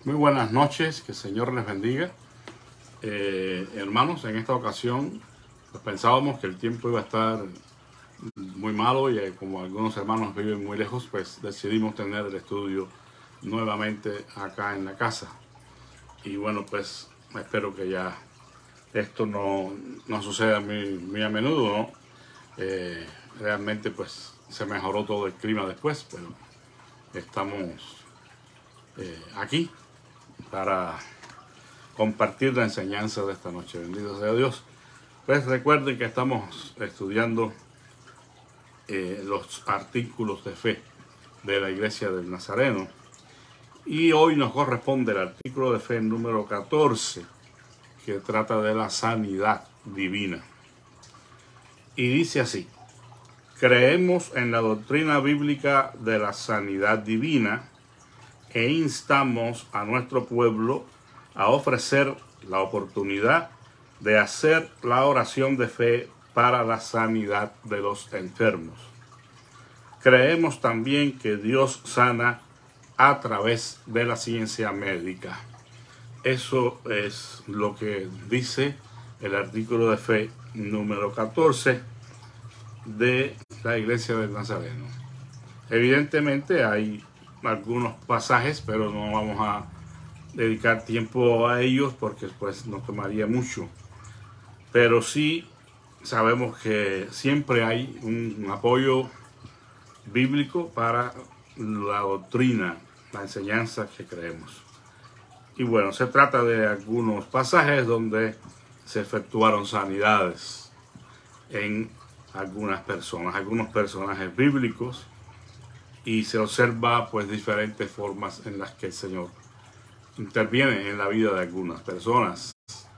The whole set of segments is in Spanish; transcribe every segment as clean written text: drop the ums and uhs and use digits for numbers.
Muy buenas noches, que el Señor les bendiga. Hermanos, en esta ocasión pues, pensábamos que el tiempo iba a estar muy malo y como algunos hermanos viven muy lejos, pues decidimos tener el estudio nuevamente acá en la casa. Y bueno, pues espero que ya esto no suceda muy a menudo, ¿no? Realmente pues se mejoró todo el clima después, pero estamos aquí para compartir la enseñanza de esta noche. Bendito sea Dios. Pues recuerden que estamos estudiando los artículos de fe de la Iglesia del Nazareno. Y hoy nos corresponde el artículo de fe número 14, que trata de la sanidad divina. Y dice así: creemos en la doctrina bíblica de la sanidad divina e instamos a nuestro pueblo a ofrecer la oportunidad de hacer la oración de fe para la sanidad de los enfermos. Creemos también que Dios sana a través de la ciencia médica. Eso es lo que dice el artículo de fe número 14 de la Iglesia del Nazareno. Evidentemente hay algunos pasajes, pero no vamos a dedicar tiempo a ellos porque pues nos tomaría mucho. Pero sí sabemos que siempre hay un apoyo bíblico para la doctrina, la enseñanza que creemos. Y bueno, se trata de algunos pasajes donde se efectuaron sanidades en algunas personas, algunos personajes bíblicos, y se observa pues diferentes formas en las que el Señor interviene en la vida de algunas personas.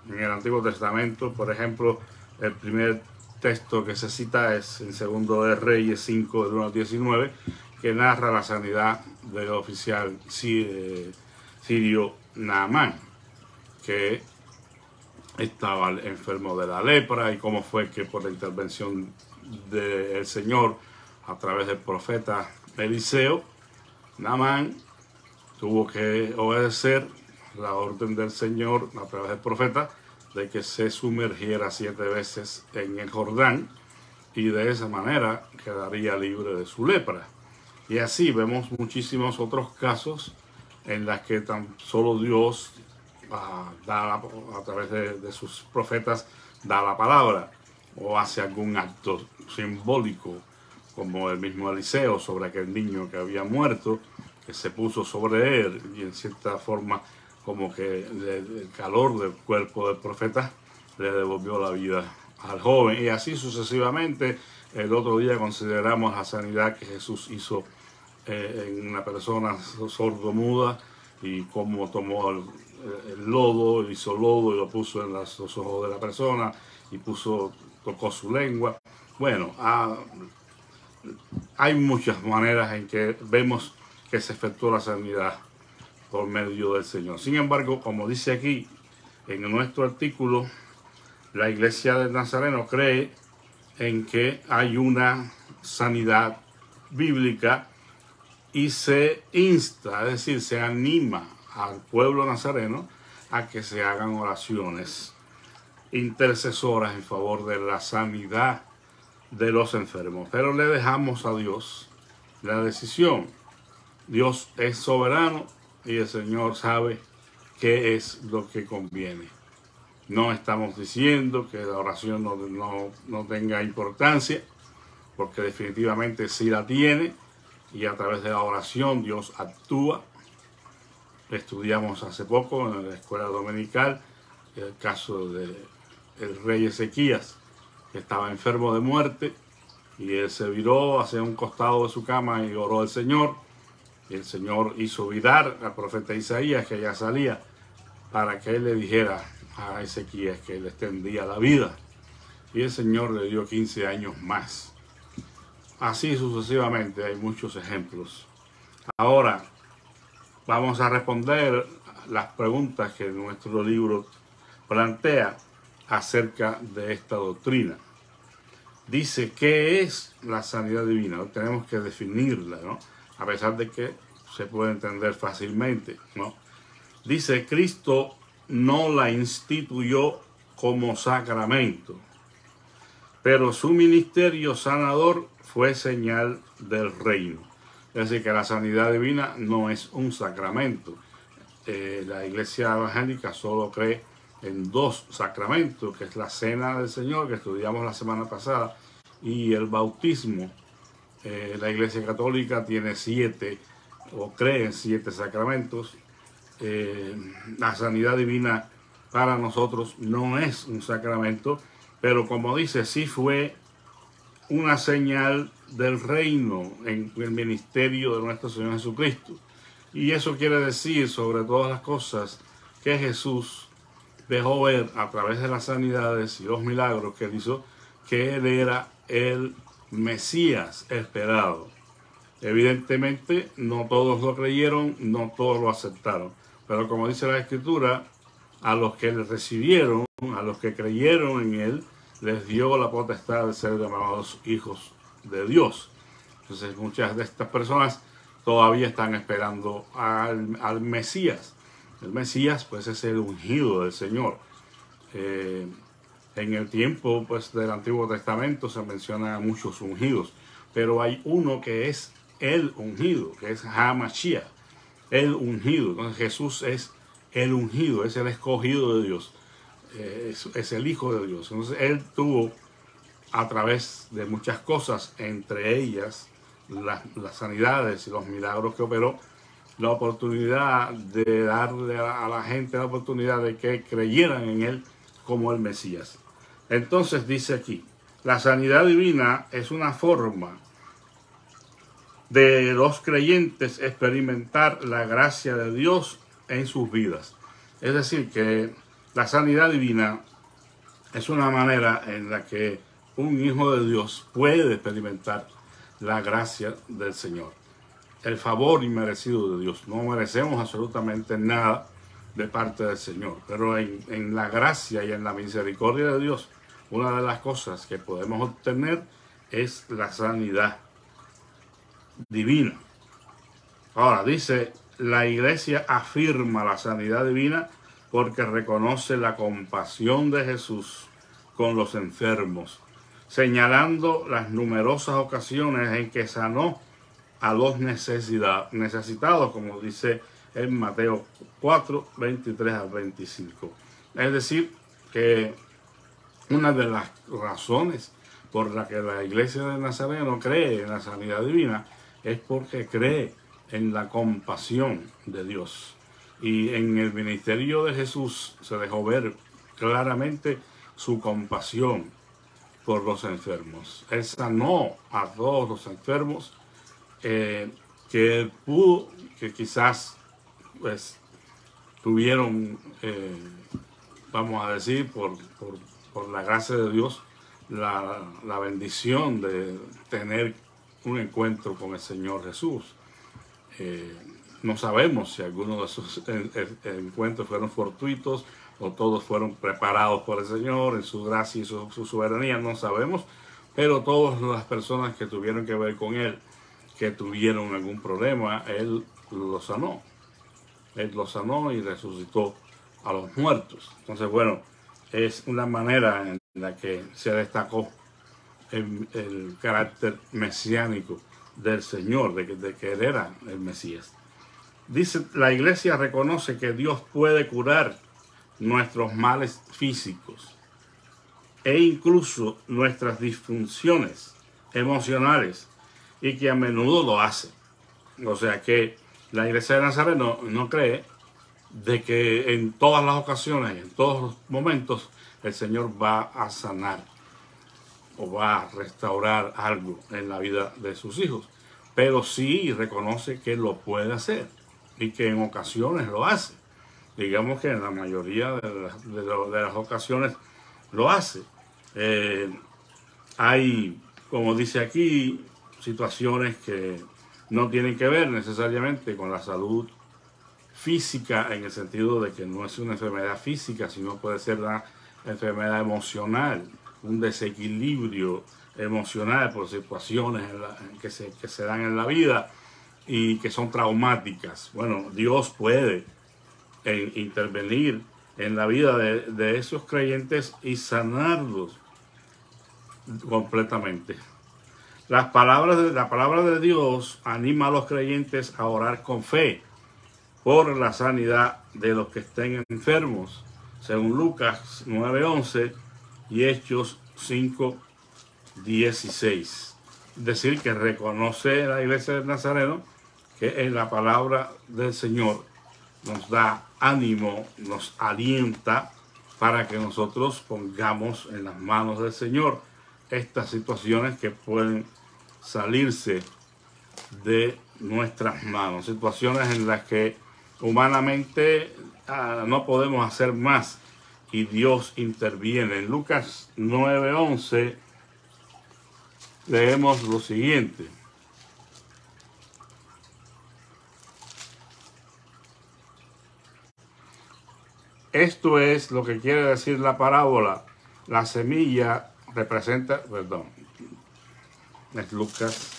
En el Antiguo Testamento, por ejemplo, el primer texto que se cita es en 2 de Reyes 5, del 1 al 19, que narra la sanidad del oficial sirio Naamán, que estaba enfermo de la lepra, y cómo fue que por la intervención del Señor a través del profeta Eliseo, Naamán tuvo que obedecer la orden del Señor a través del profeta de que se sumergiera 7 veces en el Jordán, y de esa manera quedaría libre de su lepra. Y así vemos muchísimos otros casos en las que tan solo Dios a través de sus profetas da la palabra o hace algún acto simbólico, como el mismo Eliseo sobre aquel niño que había muerto, que se puso sobre él, y en cierta forma como que el calor del cuerpo del profeta le devolvió la vida al joven, y así sucesivamente. El otro día consideramos la sanidad que Jesús hizo en una persona sordomuda, y cómo tomó el lodo, hizo lodo y lo puso en los ojos de la persona y tocó su lengua. Bueno, hay muchas maneras en que vemos que se efectuó la sanidad por medio del Señor. Sin embargo, como dice aquí en nuestro artículo, la Iglesia del Nazareno cree en que hay una sanidad bíblica y se insta, es decir, se anima al pueblo nazareno a que se hagan oraciones intercesoras en favor de la sanidad de los enfermos. Pero le dejamos a Dios la decisión. Dios es soberano y el Señor sabe qué es lo que conviene. No estamos diciendo que la oración no tenga importancia, porque definitivamente sí la tiene, y a través de la oración Dios actúa. Estudiamos hace poco en la escuela dominical el caso del rey Ezequías, que estaba enfermo de muerte, y él se viró hacia un costado de su cama y oró al Señor, y el Señor hizo virar al profeta Isaías, que ya salía, para que él le dijera a Ezequías que le extendía la vida, y el Señor le dio 15 años más. Así sucesivamente, hay muchos ejemplos. Ahora vamos a responder las preguntas que nuestro libro plantea acerca de esta doctrina. Dice, ¿qué es la sanidad divina? Tenemos que definirla, ¿no? A pesar de que se puede entender fácilmente, ¿no? Dice, Cristo no la instituyó como sacramento, pero su ministerio sanador fue señal del reino. Es decir, que la sanidad divina no es un sacramento. La iglesia evangélica solo cree en dos sacramentos, que es la cena del Señor, que estudiamos la semana pasada, y el bautismo. La iglesia católica tiene 7, o cree en 7 sacramentos. La sanidad divina para nosotros no es un sacramento, pero como dice, sí fue una señal del reino en el ministerio de nuestro Señor Jesucristo. Y eso quiere decir, sobre todas las cosas, que Jesús dejó ver a través de las sanidades y los milagros que él hizo, que él era el Mesías esperado. Evidentemente, no todos lo creyeron, no todos lo aceptaron. Pero como dice la Escritura, a los que le recibieron, a los que creyeron en él, les dio la potestad de ser llamados hijos de Dios. Entonces muchas de estas personas todavía están esperando al Mesías. El Mesías pues es el ungido del Señor. En el tiempo pues del Antiguo Testamento se mencionan a muchos ungidos, pero hay uno que es el ungido, que es HaMashiach, el ungido. Entonces Jesús es el ungido, es el escogido de Dios. Es el Hijo de Dios. Entonces él tuvo, a través de muchas cosas, entre ellas las sanidades y los milagros que operó, la oportunidad de darle a la gente la oportunidad de que creyeran en él como el Mesías. Entonces dice aquí, la sanidad divina es una forma de los creyentes experimentar la gracia de Dios en sus vidas. Es decir, que la sanidad divina es una manera en la que un hijo de Dios puede experimentar la gracia del Señor, el favor inmerecido de Dios. No merecemos absolutamente nada de parte del Señor, pero en la gracia y en la misericordia de Dios, una de las cosas que podemos obtener es la sanidad divina. Ahora dice, la iglesia afirma la sanidad divina porque reconoce la compasión de Jesús con los enfermos, señalando las numerosas ocasiones en que sanó a los necesitados, como dice en Mateo 4, 23 al 25. Es decir, que una de las razones por la que la iglesia de Nazareno cree en la sanidad divina es porque cree en la compasión de Dios. Y en el ministerio de Jesús se dejó ver claramente su compasión por los enfermos. Él sanó a todos los enfermos que quizás pues tuvieron, vamos a decir, por la gracia de Dios, la bendición de tener un encuentro con el Señor Jesús. No sabemos si algunos de esos encuentros fueron fortuitos o todos fueron preparados por el Señor en su gracia y su soberanía, no sabemos, pero todas las personas que tuvieron que ver con Él, que tuvieron algún problema, Él los sanó. Él los sanó y resucitó a los muertos. Entonces, bueno, es una manera en la que se destacó el carácter mesiánico del Señor, de que Él era el Mesías. Dice, la iglesia reconoce que Dios puede curar nuestros males físicos e incluso nuestras disfunciones emocionales, y que a menudo lo hace. O sea que la iglesia de Nazaret no cree de que en todas las ocasiones, en todos los momentos, el Señor va a sanar o va a restaurar algo en la vida de sus hijos, pero sí reconoce que lo puede hacer y que en ocasiones lo hace. Digamos que en la mayoría de las ocasiones lo hace. Hay, como dice aquí, situaciones que no tienen que ver necesariamente con la salud física, en el sentido de que no es una enfermedad física, sino puede ser una enfermedad emocional, un desequilibrio emocional por situaciones que se dan en la vida y que son traumáticas. Bueno, Dios puede en intervenir en la vida de esos creyentes y sanarlos completamente. La palabra de Dios anima a los creyentes a orar con fe por la sanidad de los que estén enfermos, según Lucas 9:11 y Hechos 5:16. Es decir, que reconoce la Iglesia del Nazareno que en la palabra del Señor nos da ánimo, nos alienta para que nosotros pongamos en las manos del Señor estas situaciones que pueden salirse de nuestras manos, situaciones en las que humanamente no podemos hacer más y Dios interviene. En Lucas 9:11 leemos lo siguiente: esto es lo que quiere decir la parábola. La semilla representa, perdón, es Lucas.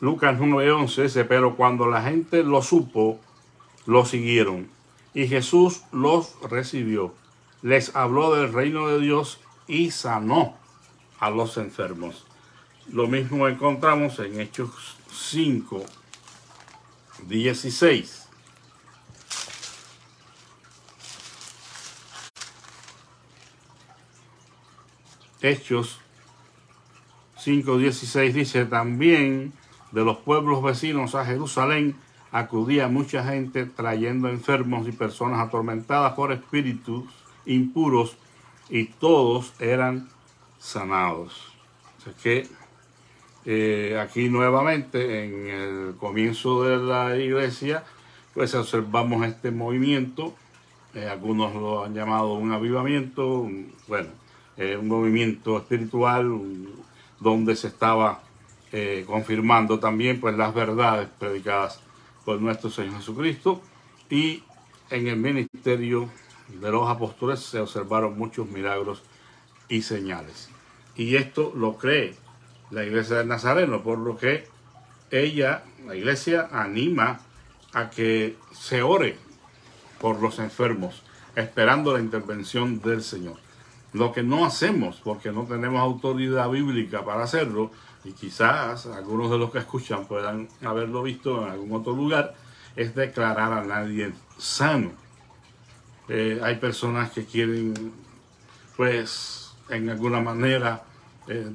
Lucas 9:11 dice, pero cuando la gente lo supo, lo siguieron, y Jesús los recibió, les habló del reino de Dios y sanó a los enfermos. Lo mismo encontramos en Hechos 5:16. Hechos 5:16 dice, también de los pueblos vecinos a Jerusalén acudía mucha gente trayendo enfermos y personas atormentadas por espíritus impuros, y todos eran sanados. O sea que aquí nuevamente en el comienzo de la iglesia pues observamos este movimiento, algunos lo han llamado un avivamiento, un movimiento espiritual donde se estaba confirmando también pues las verdades predicadas por nuestro Señor Jesucristo, y en el ministerio de los apóstoles se observaron muchos milagros y señales. Y esto lo cree la Iglesia del Nazareno, por lo que la Iglesia anima a que se ore por los enfermos, esperando la intervención del Señor. Lo que no hacemos, porque no tenemos autoridad bíblica para hacerlo, y quizás algunos de los que escuchan puedan haberlo visto en algún otro lugar, es declarar a nadie sano. Hay personas que quieren, pues, en alguna manera,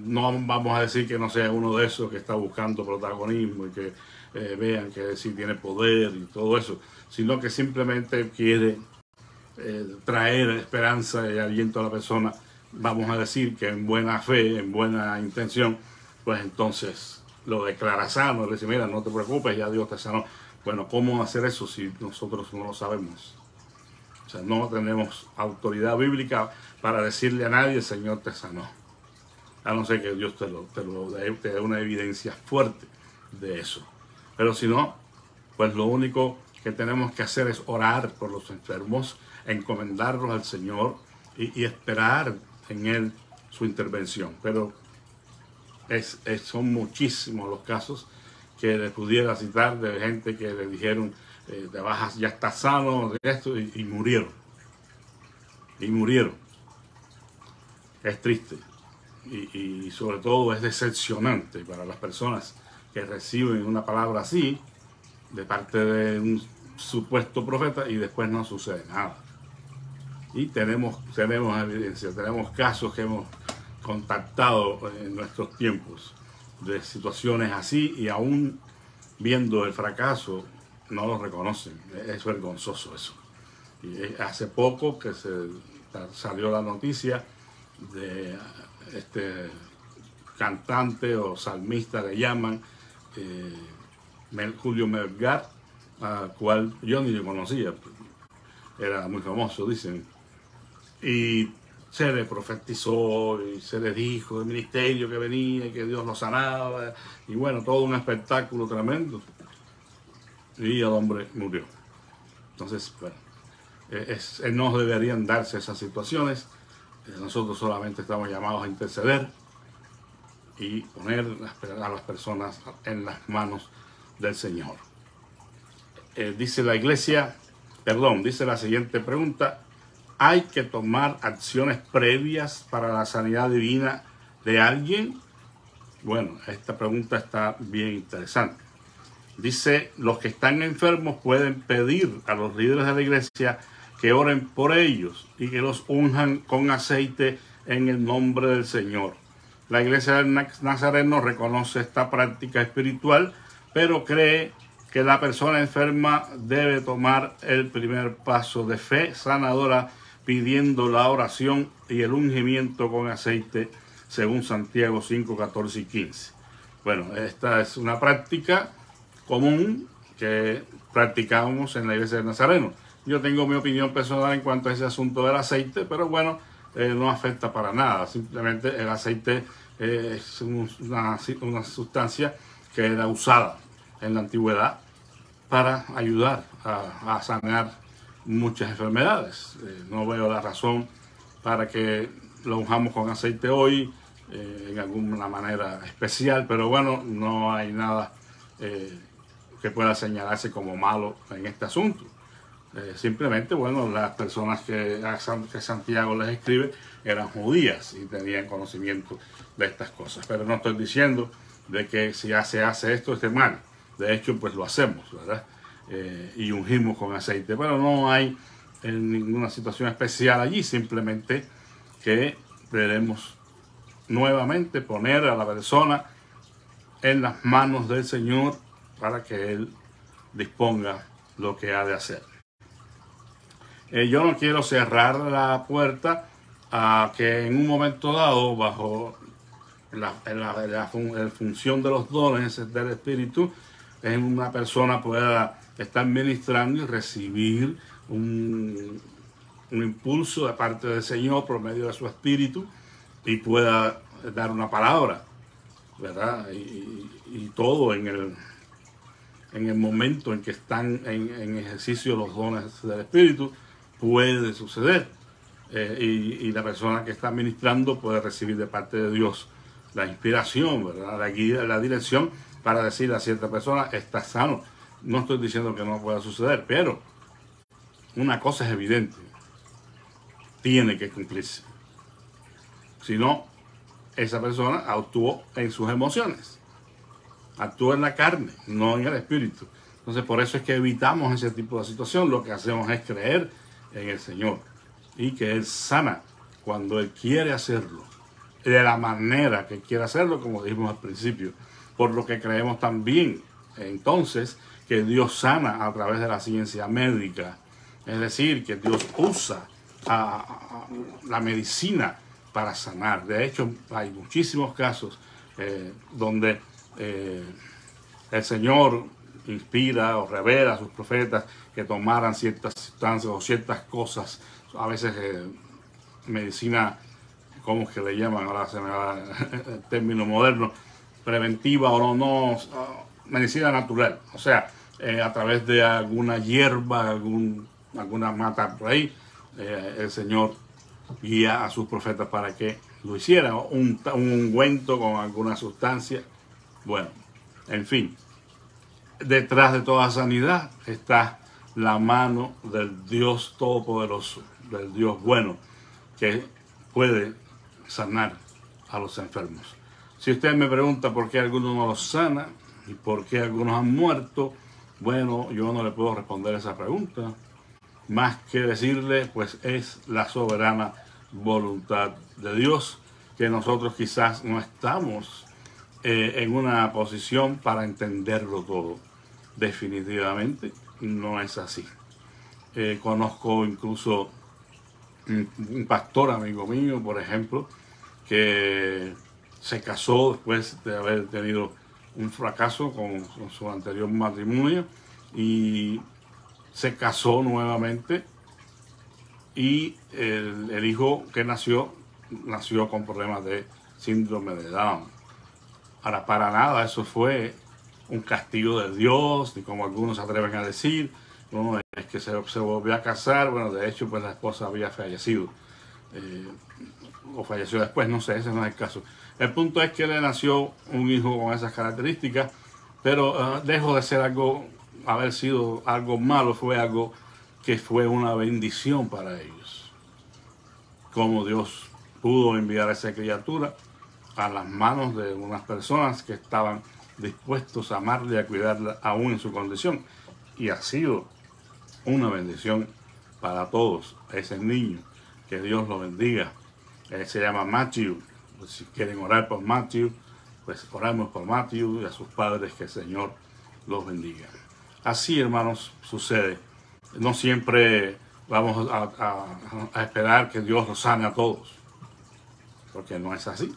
no vamos a decir que no sea uno de esos que está buscando protagonismo y que vean que sí tiene poder y todo eso, sino que simplemente quiere traer esperanza y aliento a la persona. Vamos a decir que en buena fe, en buena intención, pues entonces lo declara sano, le dice, mira, no te preocupes, ya Dios te sanó. Bueno, ¿cómo hacer eso si nosotros no lo sabemos? O sea, no tenemos autoridad bíblica para decirle a nadie, el Señor te sanó. A no ser que Dios te dé una evidencia fuerte de eso. Pero si no, pues lo único que tenemos que hacer es orar por los enfermos, encomendarlos al Señor y esperar en Él su intervención. Pero son muchísimos los casos que les pudiera citar de gente que le dijeron, te bajas, ya estás sano de esto, y murieron. Y murieron. Es triste. Y sobre todo es decepcionante para las personas que reciben una palabra así de parte de un supuesto profeta y después no sucede nada. Y tenemos evidencia, tenemos casos que hemos contactado en nuestros tiempos de situaciones así, y aún viendo el fracaso no lo reconocen. Es vergonzoso eso. Y hace poco que salió la noticia de este cantante o salmista, le llaman, Julio Melgar, al cual yo ni lo conocía, era muy famoso, dicen, y se le profetizó y se le dijo del ministerio que venía y que Dios lo sanaba, y bueno, todo un espectáculo tremendo, y el hombre murió. Entonces, bueno, no deberían darse esas situaciones. Nosotros solamente estamos llamados a interceder y poner a las personas en las manos del Señor. Dice la siguiente pregunta: ¿hay que tomar acciones previas para la sanidad divina de alguien? Bueno, esta pregunta está bien interesante. Dice: los que están enfermos pueden pedir a los líderes de la iglesia que oren por ellos y que los unjan con aceite en el nombre del Señor. La iglesia del Nazareno reconoce esta práctica espiritual, pero cree que la persona enferma debe tomar el primer paso de fe sanadora pidiendo la oración y el ungimiento con aceite, según Santiago 5, 14 y 15. Bueno, esta es una práctica común que practicamos en la iglesia del Nazareno. Yo tengo mi opinión personal en cuanto a ese asunto del aceite, pero bueno, no afecta para nada. Simplemente el aceite es una sustancia que era usada en la antigüedad para ayudar a sanar muchas enfermedades. No veo la razón para que lo unjamos con aceite hoy en alguna manera especial, pero bueno, no hay nada que pueda señalarse como malo en este asunto. Simplemente, bueno, las personas que Santiago les escribe eran judías y tenían conocimiento de estas cosas. Pero no estoy diciendo de que si se hace esto esté mal. De hecho, pues lo hacemos, ¿verdad? Y ungimos con aceite. Pero no hay ninguna situación especial allí. Simplemente que debemos nuevamente poner a la persona en las manos del Señor para que Él disponga lo que ha de hacer. Yo no quiero cerrar la puerta a que en un momento dado, bajo la función de los dones del Espíritu, una persona pueda estar ministrando y recibir un impulso de parte del Señor por medio de su Espíritu y pueda dar una palabra, ¿verdad? Y todo en el momento en que están en ejercicio los dones del Espíritu puede suceder. Y la persona que está ministrando puede recibir de parte de Dios la inspiración, ¿verdad? La guía, la dirección para decirle a cierta persona: está sano. No estoy diciendo que no pueda suceder, pero una cosa es evidente: tiene que cumplirse. Si no, esa persona actuó en sus emociones, actuó en la carne, no en el espíritu. Entonces, por eso es que evitamos ese tipo de situación. Lo que hacemos es creer en el Señor y que Él sana cuando Él quiere hacerlo, de la manera que quiere hacerlo, como dijimos al principio. Por lo que creemos también entonces que Dios sana a través de la ciencia médica, es decir, que Dios usa la medicina para sanar. De hecho, hay muchísimos casos donde el Señor inspira o revela a sus profetas que tomaran ciertas sustancias o ciertas cosas, a veces medicina, ¿cómo es que le llaman? Ahora se me va el término moderno, preventiva o no, medicina natural, o sea, a través de alguna hierba, alguna mata por ahí, el Señor guía a sus profetas para que lo hicieran, un ungüento con alguna sustancia. Bueno, en fin, detrás de toda sanidad está la mano del Dios Todopoderoso, del Dios bueno, que puede sanar a los enfermos. Si usted me pregunta por qué algunos no los sana y por qué algunos han muerto, bueno, yo no le puedo responder esa pregunta. Más que decirle, pues es la soberana voluntad de Dios, que nosotros quizás no estamos en una posición para entenderlo todo. Definitivamente no es así. Conozco incluso un pastor amigo mío, por ejemplo, que se casó después de haber tenido un fracaso con su anterior matrimonio y se casó nuevamente, y el hijo que nació con problemas de síndrome de Down. Ahora, para nada eso fue un castigo de Dios, ni como algunos se atreven a decir. No, es que se volvió a casar. Bueno, de hecho, pues la esposa había fallecido. O falleció después, no sé, ese no es el caso. El punto es que le nació un hijo con esas características, pero dejó de ser algo, haber sido algo malo, fue algo que fue una bendición para ellos. Como Dios pudo enviar a esa criatura a las manos de unas personas que estaban dispuestos a amarle y a cuidarla aún en su condición. Y ha sido una bendición para todos ese niño. Que Dios lo bendiga. Él se llama Matthew. Pues si quieren orar por Matthew, pues oramos por Matthew y a sus padres, que el Señor los bendiga. Así, hermanos, sucede. No siempre vamos a esperar que Dios nos sane a todos, porque no es así.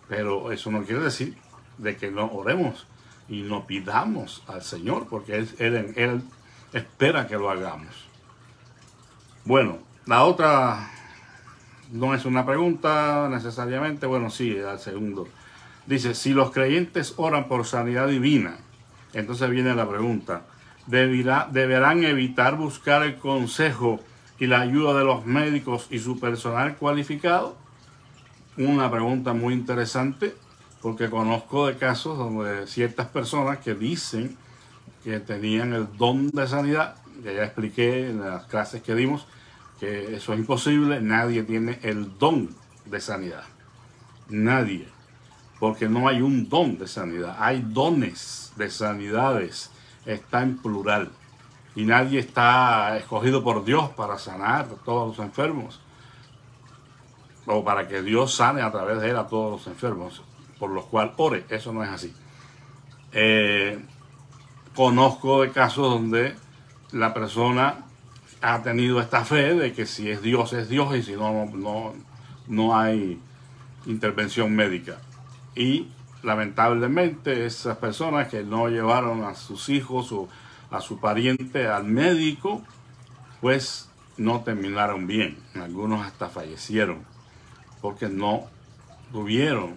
Pero eso no quiere decir de que no oremos y no pidamos al Señor, porque Él espera que lo hagamos. Bueno, la otra no es una pregunta necesariamente, bueno, sí, al segundo. Dice, si los creyentes oran por sanidad divina, entonces viene la pregunta, ¿deberán evitar buscar el consejo y la ayuda de los médicos y su personal cualificado? Una pregunta muy interesante, porque conozco de casos donde ciertas personas que dicen que tenían el don de sanidad, que ya expliqué en las clases que dimos, que eso es imposible. Nadie tiene el don de sanidad. Nadie. Porque no hay un don de sanidad. Hay dones de sanidades. Está en plural. Y nadie está escogido por Dios para sanar a todos los enfermos. O para que Dios sane a través de él a todos los enfermos, por los cuales ore. Eso no es así. Conozco de casos donde la persona ha tenido esta fe de que si es Dios, y si no, no hay intervención médica. Y lamentablemente esas personas que no llevaron a sus hijos o a su pariente al médico, pues no terminaron bien. Algunos hasta fallecieron porque no tuvieron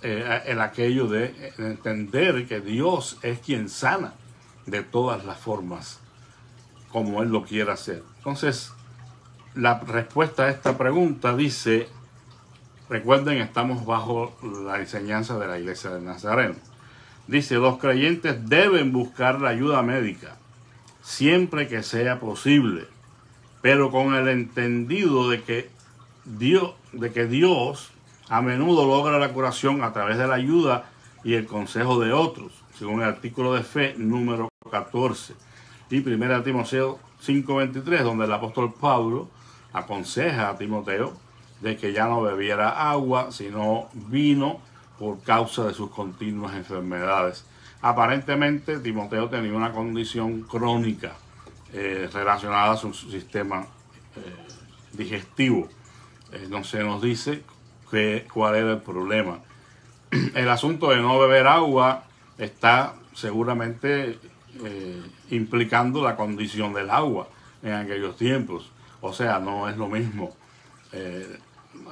el aquello de entender que Dios es quien sana de todas las formas como Él lo quiera hacer. Entonces, la respuesta a esta pregunta dice, recuerden, estamos bajo la enseñanza de la Iglesia del Nazareno. Dice, los creyentes deben buscar la ayuda médica siempre que sea posible, pero con el entendido de que Dios a menudo logra la curación a través de la ayuda y el consejo de otros, según el artículo de fe número 14. Y 1 Timoteo 5:23, donde el apóstol Pablo aconseja a Timoteo de que ya no bebiera agua, sino vino por causa de sus continuas enfermedades. Aparentemente, Timoteo tenía una condición crónica relacionada a su sistema digestivo. No se nos dice cuál era el problema. El asunto de no beber agua está seguramente implicando la condición del agua en aquellos tiempos. O sea, no es lo mismo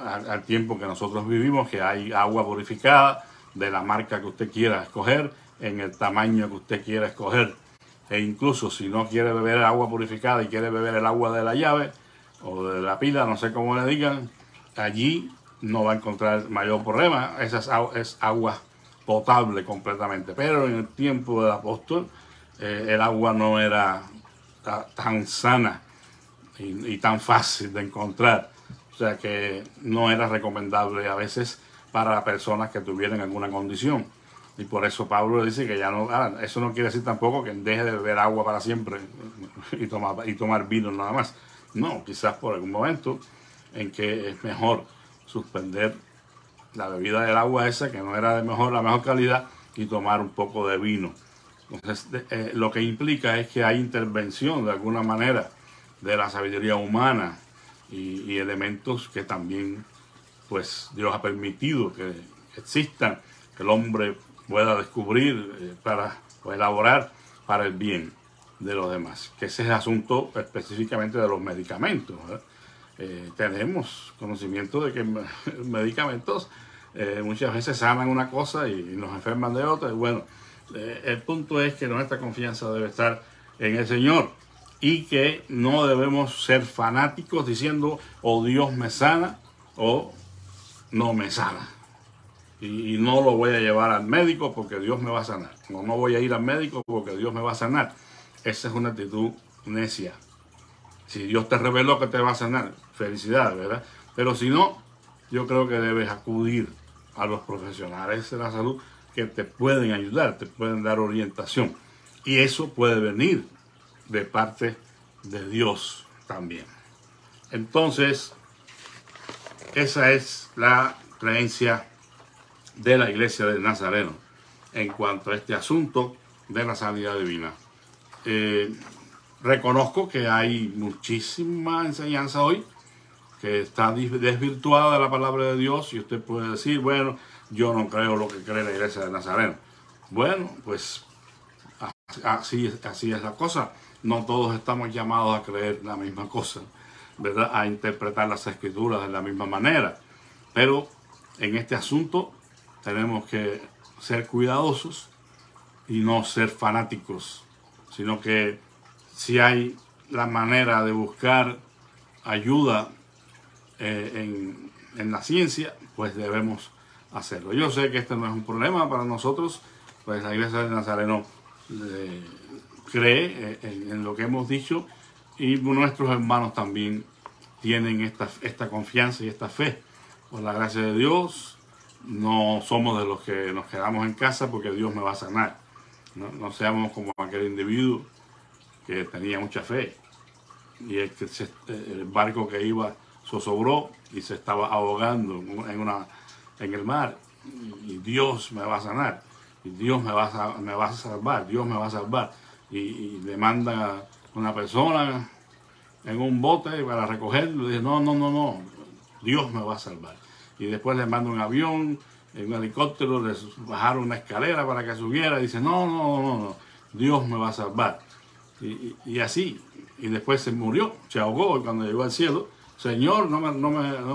al tiempo que nosotros vivimos, que hay agua purificada de la marca que usted quiera escoger, en el tamaño que usted quiera escoger. E incluso si no quiere beber agua purificada y quiere beber el agua de la llave o de la pila, no sé cómo le digan, allí no va a encontrar mayor problema. Esa es agua potable completamente. Pero en el tiempo del apóstol, el agua no era tan sana y tan fácil de encontrar. O sea que no era recomendable a veces para personas que tuvieran alguna condición. Y por eso Pablo dice que ya no, eso no quiere decir tampoco que deje de beber agua para siempre y tomar vino nada más. No, quizás por algún momento en que es mejor suspender la bebida del agua esa, que no era la mejor calidad, y tomar un poco de vino. Entonces, lo que implica es que hay intervención de alguna manera de la sabiduría humana y elementos que también pues Dios ha permitido que existan, que el hombre pueda descubrir para elaborar para el bien de los demás, que ese es el asunto específicamente de los medicamentos. Tenemos conocimiento de que medicamentos muchas veces sanan una cosa y nos enferman de otra. Y bueno, el punto es que nuestra confianza debe estar en el Señor, y que no debemos ser fanáticos diciendo o Dios me sana o no me sana. Y no lo voy a llevar al médico porque Dios me va a sanar. No voy a ir al médico porque Dios me va a sanar. Esa es una actitud necia. Si Dios te reveló que te va a sanar, felicidades, ¿verdad? Pero si no, yo creo que debes acudir a los profesionales de la salud que te pueden ayudar, te pueden dar orientación. Y eso puede venir de parte de Dios también. Entonces, esa es la creencia de la Iglesia del Nazareno en cuanto a este asunto de la sanidad divina. Reconozco que hay muchísima enseñanza hoy que está desvirtuada de la palabra de Dios, y usted puede decir, bueno, yo no creo lo que cree la Iglesia del Nazareno. Bueno, pues así es la cosa. No todos estamos llamados a creer la misma cosa, ¿verdad? A interpretar las Escrituras de la misma manera. Pero en este asunto tenemos que ser cuidadosos y no ser fanáticos, sino que si hay la manera de buscar ayuda en la ciencia, pues debemos hacerlo. Yo sé que este no es un problema para nosotros, pues la Iglesia del Nazareno cree en lo que hemos dicho, y nuestros hermanos también tienen esta confianza y esta fe. Por la gracia de Dios, no somos de los que nos quedamos en casa porque Dios me va a sanar. No seamos como aquel individuo que tenía mucha fe y el barco que iba zozobró y se estaba ahogando en el mar, y Dios me va a sanar, y Dios me va a salvar, Dios me va a salvar, y le manda una persona en un bote para recogerlo, y dice, no, Dios me va a salvar, y después le manda un avión, en un helicóptero, le bajaron una escalera para que subiera, y dice, no, Dios me va a salvar, y así, y después se murió, se ahogó, y cuando llegó al cielo, Señor, no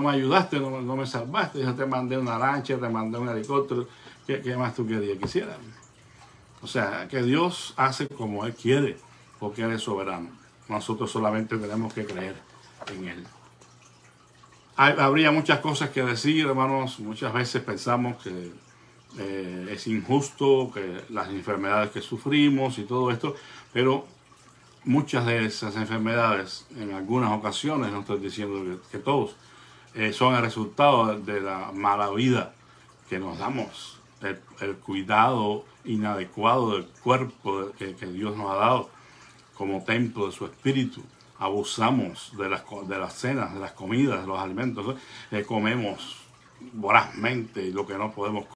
me ayudaste, no me salvaste. Yo te mandé una lancha, te mandé un helicóptero. ¿Qué más tú quisieras? O sea, que Dios hace como Él quiere, porque Él es soberano. Nosotros solamente tenemos que creer en Él. Habría muchas cosas que decir, hermanos. Muchas veces pensamos que es injusto, que las enfermedades que sufrimos y todo esto, pero muchas de esas enfermedades, en algunas ocasiones, no estoy diciendo que todos, son el resultado de la mala vida que nos damos, el cuidado inadecuado del cuerpo que Dios nos ha dado como templo de su espíritu. Abusamos de las cenas, de las comidas, de los alimentos, comemos vorazmente lo que no podemos